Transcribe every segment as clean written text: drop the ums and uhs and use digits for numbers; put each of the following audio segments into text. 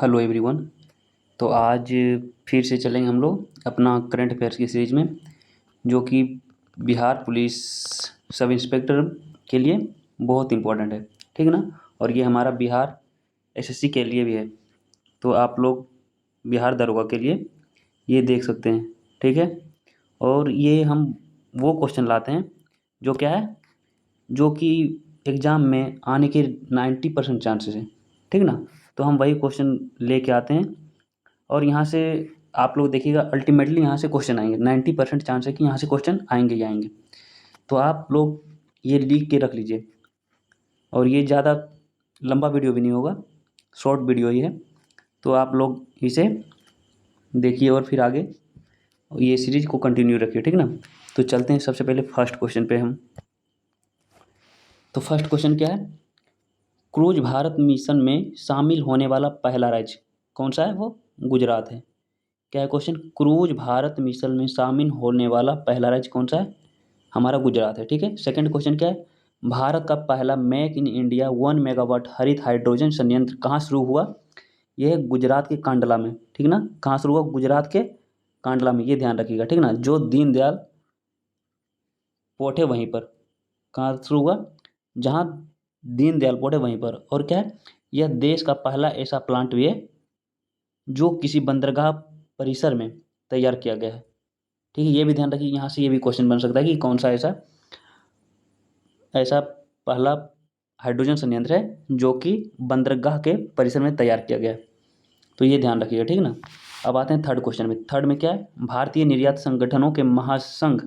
Hello everyone. तो आज फिर से चलेंगे हम लोग अपना करंट अफेयर्स की सीरीज में, जो कि बिहार पुलिस सब इंस्पेक्टर के लिए बहुत इम्पोर्टेंट है। ठीक है ना। और ये हमारा बिहार एसएससी के लिए भी है। तो आप लोग बिहार दरोगा के लिए ये देख सकते हैं। ठीक है। और ये हम वो क्वेश्चन लाते हैं जो क्या है, जो कि एग्ज़ाम में आने के 90% चांसेस हैं। ठीक ना। तो हम वही क्वेश्चन लेके आते हैं और यहाँ से आप लोग देखिएगा, अल्टीमेटली यहाँ से क्वेश्चन आएंगे। 90% चांस है कि यहाँ से क्वेश्चन आएंगे ही आएंगे। तो आप लोग ये लिख के रख लीजिए। और ये ज़्यादा लंबा वीडियो भी नहीं होगा, शॉर्ट वीडियो ही है। तो आप लोग इसे देखिए और फिर आगे ये सीरीज को कंटिन्यू रखिए। ठीक ना। तो चलते हैं सबसे पहले फर्स्ट क्वेश्चन पे हम। तो फर्स्ट क्वेश्चन क्या है, क्रूज भारत मिशन में शामिल होने वाला पहला राज्य कौन सा है? वो गुजरात है। क्या है क्वेश्चन, क्रूज भारत मिशन में शामिल होने वाला पहला राज्य कौन सा है? हमारा गुजरात है। ठीक है। सेकंड क्वेश्चन क्या है, भारत का पहला मेक इन इंडिया 1 मेगावाट हरित हाइड्रोजन संयंत्र कहाँ शुरू हुआ? यह है गुजरात के कांडला में। ठीक ना। कहाँ शुरू हुआ? गुजरात के कांडला में। ये ध्यान रखिएगा। ठीक ना। जो दीनदयाल पोर्ट है वहीं पर। कहाँ शुरू हुआ? जहाँ दीनदयाल पोर्ट है वहीं पर। और क्या है, यह देश का पहला ऐसा प्लांट भी है जो किसी बंदरगाह परिसर में तैयार किया गया है। ठीक है। ये भी ध्यान रखिए, यहाँ से ये भी क्वेश्चन बन सकता है कि कौन सा ऐसा ऐसा पहला हाइड्रोजन संयंत्र है जो कि बंदरगाह के परिसर में तैयार किया गया है। तो ये ध्यान रखिएगा। ठीक ना। अब आते हैं थर्ड क्वेश्चन में। थर्ड में क्या है, भारतीय निर्यात संगठनों के महासंघ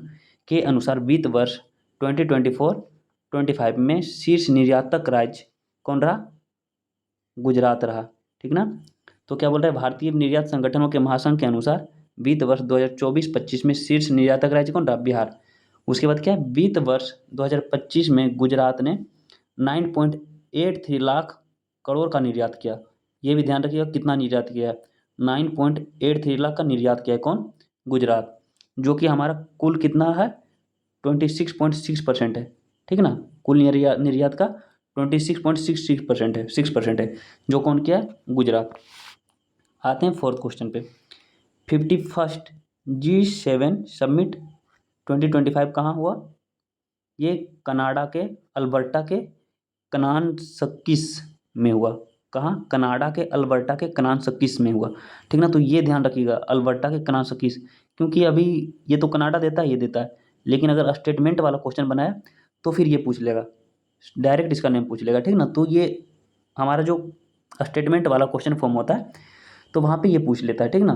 के अनुसार वित्त वर्ष 2024-25 में शीर्ष निर्यातक राज्य कौन रहा? गुजरात रहा। ठीक ना। तो क्या बोल रहा है, भारतीय निर्यात संगठनों के महासंघ के अनुसार वित्त वर्ष 2024-25 में शीर्ष निर्यातक राज्य कौन रहा? बिहार। उसके बाद क्या है, वित्त वर्ष 2025 में गुजरात ने 9.83 लाख करोड़ का निर्यात किया। ये भी ध्यान रखिएगा, कितना निर्यात किया है? 9.83 लाख का निर्यात किया है कौन? गुजरात। जो कि हमारा कुल कितना है? 26.6% है। ठीक ना। कुल निर्यात का 26.66% है, 6% है। जो कौन किया है? गुजरात। आते हैं फोर्थ क्वेश्चन पे। 51st G7 समिट 2025 कहाँ हुआ? ये कनाडा के अल्बर्टा के कनानसकिस में हुआ। कहाँ? कनाडा के अल्बर्टा के कनानसकिस में हुआ। ठीक ना। तो ये ध्यान रखिएगा, अल्बर्टा के कनानसकिस, क्योंकि अभी ये तो कनाडा देता है, ये देता है, लेकिन अगर स्टेटमेंट वाला क्वेश्चन बनाया तो फिर ये पूछ लेगा, डायरेक्ट इसका नेम पूछ लेगा। ठीक ना। तो ये हमारा जो स्टेटमेंट वाला क्वेश्चन फॉर्म होता है तो वहाँ पे ये पूछ लेता है। ठीक ना,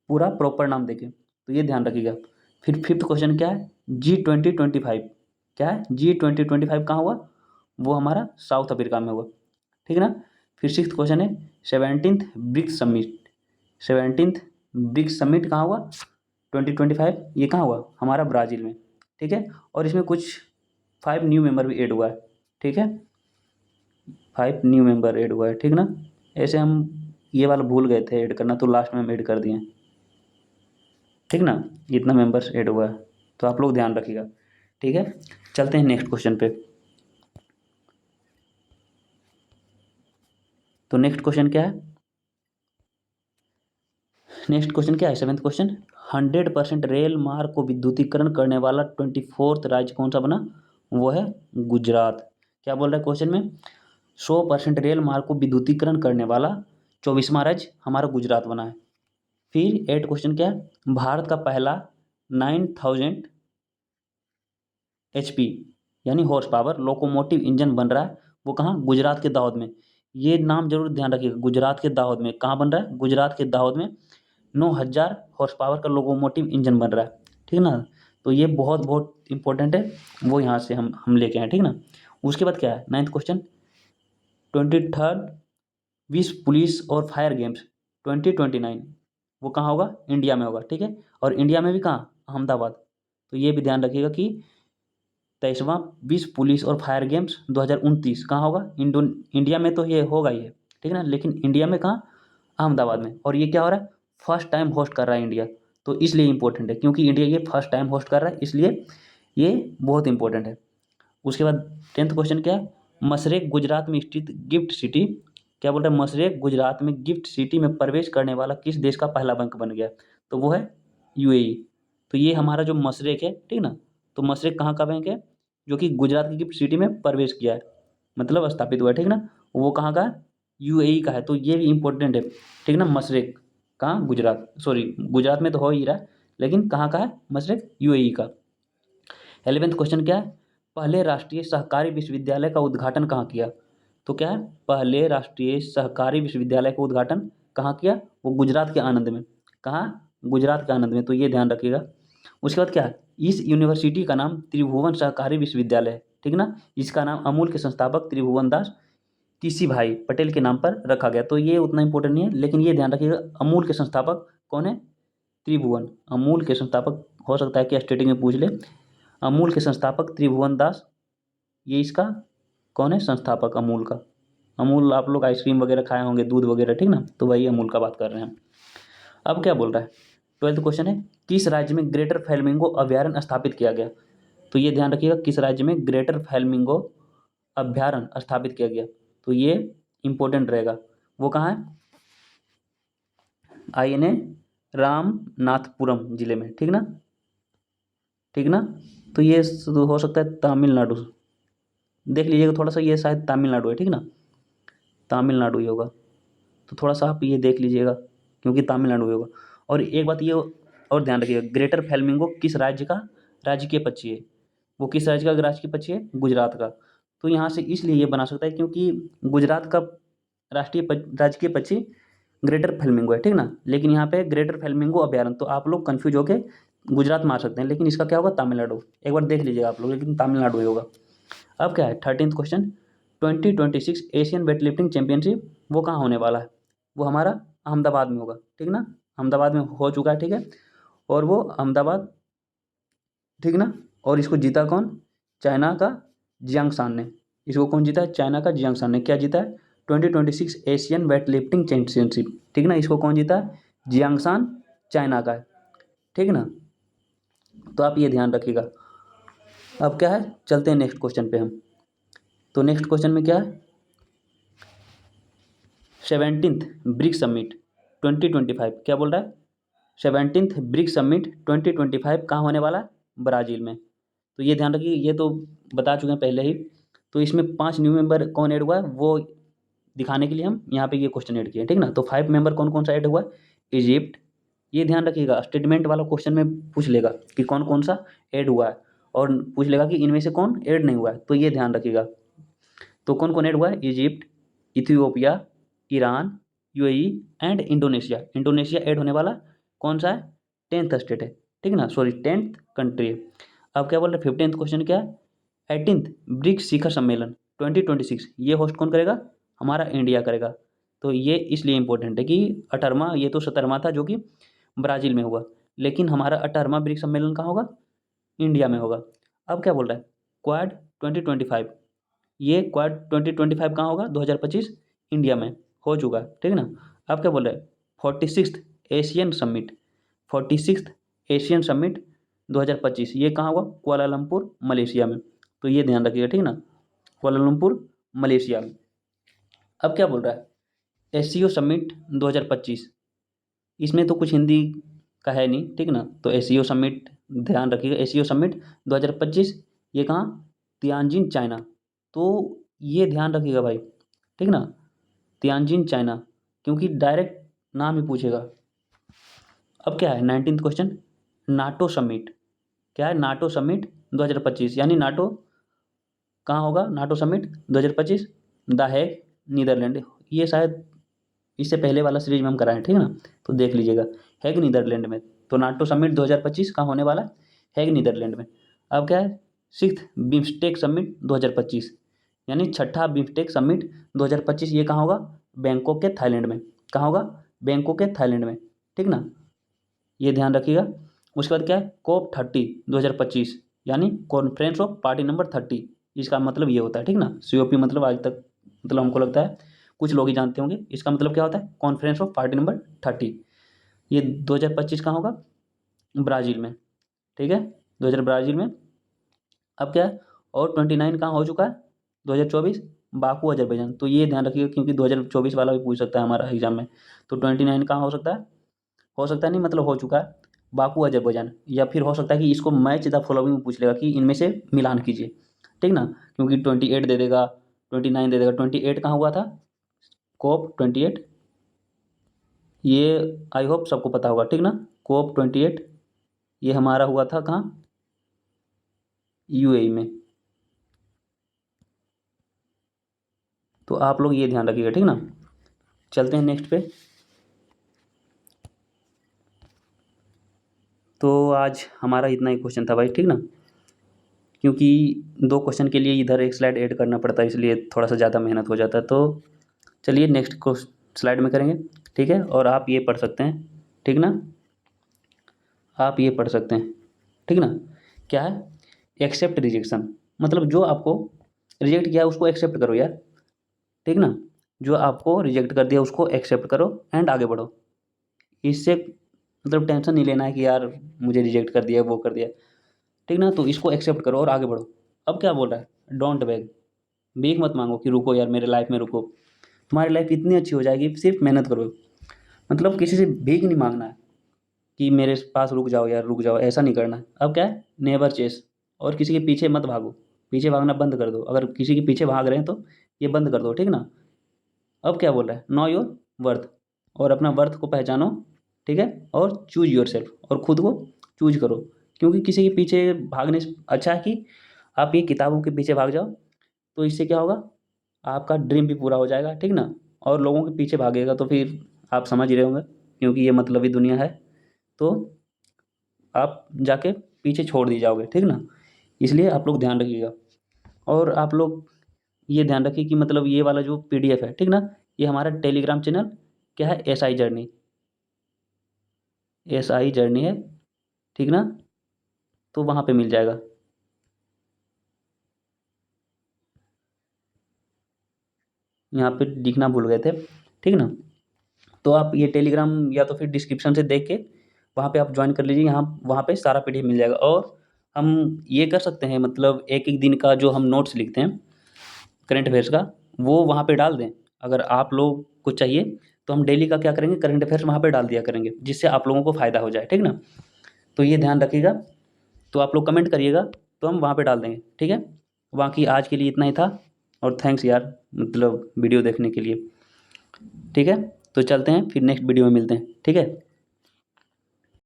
पूरा प्रॉपर नाम देके। तो ये ध्यान रखिएगा। फिर फिफ्थ क्वेश्चन क्या है, G2025 क्या है? G2025 कहाँ हुआ? वो हमारा साउथ अफ्रीका में हुआ। ठीक है ना। फिर सिक्स क्वेश्चन है, 17th BRICS summit. 17th BRICS summit कहाँ हुआ? 2025। ये कहाँ हुआ? हमारा ब्राज़ील में। ठीक है। और इसमें कुछ 5 न्यू मेंबर भी ऐड हुआ है। ठीक है, 5 न्यू मेंबर ऐड हुआ है। ठीक ना। ऐसे हम ये वाला भूल गए थे ऐड करना, तो लास्ट में हम ऐड कर दिए। ठीक ना। इतना मेंबर्स ऐड हुआ है, तो आप लोग ध्यान रखिएगा। ठीक है। चलते हैं नेक्स्ट क्वेश्चन पे। तो नेक्स्ट क्वेश्चन क्या है? नेक्स्ट क्वेश्चन क्या है? सेवेंथ क्वेश्चन, 100% रेल मार्ग को विद्युतीकरण करने वाला 24th राज्य कौन सा बना? वो है गुजरात। क्या बोल रहा है क्वेश्चन में, 100% रेल मार्ग को विद्युतीकरण करने वाला 24वां राज्य हमारा गुजरात बना है। फिर एट क्वेश्चन क्या है, भारत का पहला 9000 HP यानी हॉर्स पावर लोकोमोटिव इंजन बन रहा है, वो कहाँ? गुजरात के दाहोद में। ये नाम जरूर ध्यान रखिएगा, गुजरात के दाहोद में। कहाँ बन रहा है? गुजरात के दाहोद में 9000 हॉर्स पावर का लोकोमोटिव इंजन बन रहा है। ठीक ना। तो ये बहुत बहुत इंपॉर्टेंट है, वो यहाँ से हम लेके आए। ठीक ना। उसके बाद क्या है, नाइन्थ क्वेश्चन, 23rd विश्व पुलिस और फायर गेम्स 2029 वो कहाँ होगा? इंडिया में होगा। ठीक है। और इंडिया में भी कहाँ? अहमदाबाद। तो ये भी ध्यान रखिएगा कि 23वां विश्व पुलिस और फायर गेम्स 2029 कहाँ होगा? इंडिया में तो ये होगा ही है। ठीक है ना। लेकिन इंडिया में कहाँ? अहमदाबाद में। और ये क्या हो रहा है? फर्स्ट टाइम होस्ट कर रहा है इंडिया। तो इसलिए इंपॉर्टेंट है, क्योंकि इंडिया ये फर्स्ट टाइम होस्ट कर रहा है, इसलिए ये बहुत इंपॉर्टेंट है। उसके बाद 10th क्वेश्चन क्या है, मशरेक गुजरात में स्थित गिफ्ट सिटी क्या बोल रहा है, मशरेक गुजरात में गिफ्ट सिटी में प्रवेश करने वाला किस देश का पहला बैंक बन गया? तो वो है यूएई। तो ये हमारा जो मशरेक है, ठीक ना, तो मशरेक कहाँ का बैंक है? जो कि गुजरात की गिफ्ट सिटी में प्रवेश किया है, मतलब स्थापित हुआ है, ठीक ना। वो कहाँ का है? यूएई का है। तो ये भी इंपॉर्टेंट है, ठीक ना। मशरेक कहाँ? गुजरात, सॉरी गुजरात में तो हो ही रहा है, लेकिन कहाँ का है मशरेक? यूएई का। 11वां क्वेश्चन क्या है? पहले राष्ट्रीय सहकारी विश्वविद्यालय का उद्घाटन कहाँ किया? तो क्या है? पहले राष्ट्रीय सहकारी विश्वविद्यालय का उद्घाटन कहाँ किया? वो गुजरात के आनंद में। कहाँ? गुजरात के आनंद में, तो ये ध्यान रखिएगा। उसके बाद क्या है? इस यूनिवर्सिटी का नाम त्रिभुवन सहकारी विश्वविद्यालय है, ठीक ना। इसका नाम अमूल के संस्थापक त्रिभुवन दास किसी भाई पटेल के नाम पर रखा गया। तो ये उतना इंपॉर्टेंट नहीं है, लेकिन ये ध्यान रखिएगा, अमूल के संस्थापक कौन है? त्रिभुवन। अमूल के संस्थापक, हो सकता है कि स्टेटिंग में पूछ ले। अमूल के संस्थापक त्रिभुवन दास, ये इसका कौन है? संस्थापक अमूल का। अमूल आप लोग आइसक्रीम वगैरह खाए होंगे, दूध वगैरह, ठीक ना, तो वही अमूल का बात कर रहे हैं। अब क्या बोल रहा है? 12वां क्वेश्चन है, किस राज्य में ग्रेटर फ्लेमिंगो अभ्यारण्य स्थापित किया गया? तो ये ध्यान रखिएगा, किस राज्य में ग्रेटर फ्लेमिंगो अभ्यारण्य स्थापित किया गया? तो ये इंपॉर्टेंट रहेगा। वो कहाँ है? आईएनए रामनाथपुरम जिले में, ठीक ना, ठीक ना। तो ये हो सकता है तमिलनाडु, देख लीजिएगा थोड़ा सा, ये शायद तमिलनाडु है, ठीक ना, तमिलनाडु ही होगा। तो थोड़ा सा आप ये देख लीजिएगा, क्योंकि तमिलनाडु ही होगा। और एक बात ये और ध्यान रखिएगा, ग्रेटर फ्लेमिंगो किस राज्य का राजकीय पक्षी है? वो किस राज्य का राजकीय पक्षी है? गुजरात का। तो यहाँ से इसलिए ये बना सकता है क्योंकि गुजरात का राजकीय पक्षी ग्रेटर फ्लेमिंगो है, ठीक ना, लेकिन यहाँ पे ग्रेटर फ्लेमिंगो अभ्यारण्य, तो आप लोग कंफ्यूज होके गुजरात में आ सकते हैं, लेकिन इसका क्या होगा? तमिलनाडु। एक बार देख लीजिएगा आप लोग, लेकिन तमिलनाडु ही होगा। अब क्या है? 13वां question, 2026 Asian weight lifting championship वो कहाँ होने वाला है? वो हमारा अहमदाबाद में होगा, ठीक ना, अहमदाबाद में हो चुका है, ठीक है। और वो अहमदाबाद, ठीक ना, और इसको जीता कौन? चाइना का जियांगशान ने। इसको कौन जीता है? चाइना का जियांगशान ने। क्या जीता है? 2026 एशियन वेट लिफ्टिंग चैंपियनशिप, ठीक ना, इसको कौन जीता है? जियांगशान, चाइना का है, ठीक ना। तो आप ये ध्यान रखिएगा। अब क्या है? चलते हैं नेक्स्ट क्वेश्चन पे हम। तो नेक्स्ट क्वेश्चन में क्या है? 17th ब्रिक्स समिट 2025, क्या बोल रहा है? 17th ब्रिक्स समिट 2025 कहाँ होने वाला है? ब्राज़ील में। तो ये ध्यान रखिए, ये तो बता चुके हैं पहले ही। तो इसमें 5 न्यू मेंबर कौन ऐड हुआ है वो दिखाने के लिए हम यहाँ पे ये क्वेश्चन ऐड किए, ठीक ना। तो 5 मेंबर कौन कौन सा ऐड हुआ है? इजिप्ट, ये ध्यान रखिएगा, स्टेटमेंट वाला क्वेश्चन में पूछ लेगा कि कौन कौन सा ऐड हुआ है, और पूछ लेगा कि इनमें से कौन ऐड नहीं हुआ है, तो ये ध्यान रखिएगा। तो कौन कौन ऐड हुआ है? Egypt, Ethiopia, Iran, UAE and Indonesia. Indonesia add होने वाला कौन सा है? 10th स्टेट है, ठीक ना, सॉरी 10th कंट्री है। अब क्या बोल रहे हैं? 15th क्वेश्चन क्या है? 18th ब्रिक्स शिखर सम्मेलन 2026 ये होस्ट कौन करेगा? हमारा इंडिया करेगा। तो ये इसलिए इंपॉर्टेंट है कि 18वां, ये तो 17वां था जो कि ब्राज़ील में हुआ, लेकिन हमारा 18वां ब्रिक्स सम्मेलन कहाँ होगा? इंडिया में होगा। अब क्या बोल रहा है? क्वाड 2025, ये क्वाड 2025 कहाँ होगा? 2025 इंडिया में हो चुका है, ठीक ना। अब क्या बोल रहे हैं? 46th Asian summit, 46th Asian summit 2025 ये कहाँ होगा? कुआलालंपुर, मलेशिया में। तो ये ध्यान रखिएगा, ठीक ना, कुआलालंपुर, मलेशिया में। अब क्या बोल रहा है? एससीओ समिट 2025, इसमें तो कुछ हिंदी का है नहीं, ठीक ना, तो एससीओ समिट ध्यान रखिएगा, एससीओ समिट 2025 ये कहाँ? Tianjin, China. तो ये ध्यान रखिएगा भाई, ठीक ना, तियानजिन, चाइना, क्योंकि डायरेक्ट नाम ही पूछेगा। अब क्या है? 19th क्वेश्चन, नाटो समिट, क्या है? नाटो समिट 2025, यानी नाटो कहाँ होगा? NATO summit 2025 the Hague, Netherlands. ये शायद इससे पहले वाला सीरीज में हम कराएं, ठीक है ना, तो देख लीजिएगा, हैग नीदरलैंड में। तो नाटो समिट 2025 कहाँ होने वाला है? हैग नीदरलैंड में। अब क्या है? 6th बिम्स्टेक समिट 2025, यानी 6ठा बिम्स्टेक समिट 2025 ये कहाँ होगा? बैंकॉक के थाईलैंड में। कहाँ होगा? बैंकॉक के थाईलैंड में, ठीक ना, ये ध्यान रखिएगा। उसके बाद क्या है? COP 30 2025, यानी कॉन्फ्रेंस ऑफ पार्टी नंबर 30, इसका मतलब ये होता है, ठीक ना। COP मतलब आज तक, मतलब हमको लगता है कुछ लोग ही जानते होंगे, इसका मतलब क्या होता है? Conference of party number 30। ये 2025 कहाँ होगा? ब्राज़ील में, ठीक है, 2000 ब्राज़ील में। अब क्या है? और 29 कहाँ हो चुका है? 2024 बाकू अजरबैजान, तो ये ध्यान रखिएगा क्योंकि 2024 वाला भी पूछ सकता है हमारा एग्जाम में। तो 29 कहाँ हो सकता है? हो सकता है नहीं, मतलब हो चुका है, बाकू अजरबैजान। या फिर हो सकता है कि इसको मैच द फॉलोइंग में पूछ लेगा कि इनमें से मिलान कीजिए, ठीक ना, क्योंकि 28 दे देगा, 29 दे देगा। 28 कहाँ हुआ था? कोप 28, ये आई होप सबको पता होगा, ठीक ना। कोप 28 ये हमारा हुआ था कहाँ? यूएई में। तो आप लोग ये ध्यान रखिएगा, ठीक ना। चलते हैं नेक्स्ट पे। तो आज हमारा इतना ही क्वेश्चन था भाई, ठीक ना, क्योंकि 2 क्वेश्चन के लिए इधर एक स्लाइड ऐड करना पड़ता है, इसलिए थोड़ा सा ज़्यादा मेहनत हो जाता है। तो चलिए नेक्स्ट को स्लाइड में करेंगे, ठीक है। और आप ये पढ़ सकते हैं, ठीक ना, आप ये पढ़ सकते हैं, ठीक ना। क्या है? एक्सेप्ट रिजेक्शन, मतलब जो आपको रिजेक्ट किया है उसको एक्सेप्ट करो यार, ठीक ना। जो आपको रिजेक्ट कर दिया उसको एक्सेप्ट करो एंड आगे बढ़ो। इससे मतलब टेंशन नहीं लेना है कि यार मुझे रिजेक्ट कर दिया, वो कर दिया, ठीक ना। तो इसको एक्सेप्ट करो और आगे बढ़ो। अब क्या बोल रहा है? डोंट बेग, भीख मत मांगो कि रुको यार मेरे लाइफ में रुको, तुम्हारी लाइफ इतनी अच्छी हो जाएगी, सिर्फ मेहनत करो। मतलब किसी से भीख नहीं मांगना है कि मेरे पास रुक जाओ यार, रुक जाओ, ऐसा नहीं करना है। अब क्या है? नेवर चेस, और किसी के पीछे मत भागो, पीछे भागना बंद कर दो। अगर किसी के पीछे भाग रहे हैं तो ये बंद कर दो, ठीक ना। अब क्या बोल रहा है? नो योर वर्थ, और अपना वर्थ को पहचानो, ठीक है। और चूज योर सेल्फ, और खुद को चूज करो। क्योंकि किसी के पीछे भागने से अच्छा है कि आप ये किताबों के पीछे भाग जाओ, तो इससे क्या होगा? आपका ड्रीम भी पूरा हो जाएगा, ठीक ना। और लोगों के पीछे भागेगा तो फिर आप समझ ही रहे होंगे, क्योंकि ये मतलबी दुनिया है, तो आप जाके पीछे छोड़ दी जाओगे, ठीक ना। इसलिए आप लोग ध्यान रखिएगा। और आप लोग ये ध्यान रखिए कि मतलब ये वाला जो पीडीएफ है, ठीक ना, ये हमारा टेलीग्राम चैनल क्या है? एसआई जर्नी, एसआई जर्नी है, ठीक ना। तो वहाँ पे मिल जाएगा। यहाँ पे लिखना भूल गए थे, ठीक ना। तो आप ये टेलीग्राम या तो फिर डिस्क्रिप्शन से देख के वहाँ पे आप ज्वाइन कर लीजिए। यहाँ वहाँ पे सारा पीडीएफ मिल जाएगा। और हम ये कर सकते हैं, मतलब एक एक दिन का जो हम नोट्स लिखते हैं करंट अफेयर्स का, वो वहाँ पे डाल दें। अगर आप लोग को चाहिए तो हम डेली का क्या करेंगे, करंट अफेयर्स वहाँ पे डाल दिया करेंगे, जिससे आप लोगों को फ़ायदा हो जाए, ठीक ना। तो ये ध्यान रखिएगा। तो आप लोग कमेंट करिएगा तो हम वहाँ पे डाल देंगे, ठीक है। बाकी आज के लिए इतना ही था, और थैंक्स यार, मतलब वीडियो देखने के लिए, ठीक है। तो चलते हैं, फिर नेक्स्ट वीडियो में मिलते हैं, ठीक है।